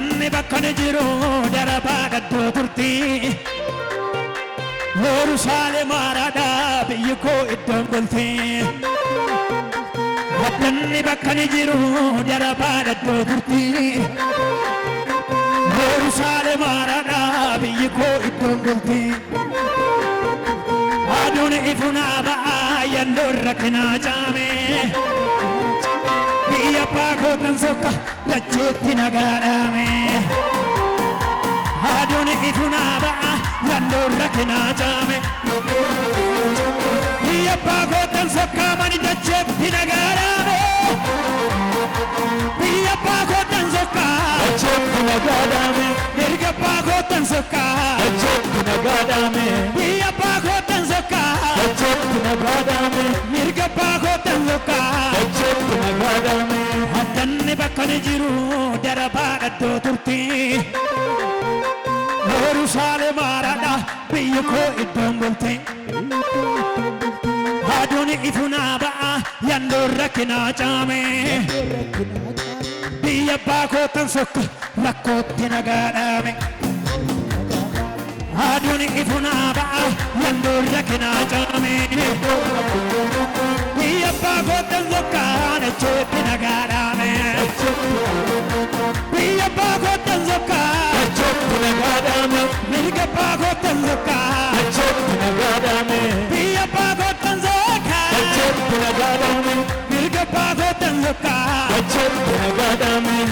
Addanni bakka ni jiru darabaa gaddoo turti Yerusaalem haaraadhaa biyyi koo iddoon bulti Addanni bakka ni jiru darabaa gaddoo turti Yerusaalem haaraadhaa biyyi koo iddoon bulti Aduun ifunaa ba'aa yandoo rakkinaa caame Biyya baakoo kan sokka lacheetti nagaadhaame Aduun ifunaa ba'aa yandoo rakkinaa caame Biyya baakoo kan sokka mani lacheetti nagaadhaame Biyya baakoo kan sokka lacheetti nagaadhaame Erga baakoo kan sokka lacheetti nagaadhaame Biyya baakoo kan sokka lacheetti nagaadhaame Erga baakoo kan sokka lacheetti nagaadhaame Addanni bakka ni jiru darabaa gaddoo turti Yerusaalem haaraadhaa biyyi koo iddoon bulti Aduun ifunaa ba'aa yandoo rakkinaa caame Biyya baakoo tan sokka rakkootti nagaadhaame Aduun ifunaa ba'aa yandoo rakkinaa caame Biyya baakoo tan sokka lacheetti nagaadhaame Biyya baakoo tan sokka lacheetti nagaadhaame Mirga baakoo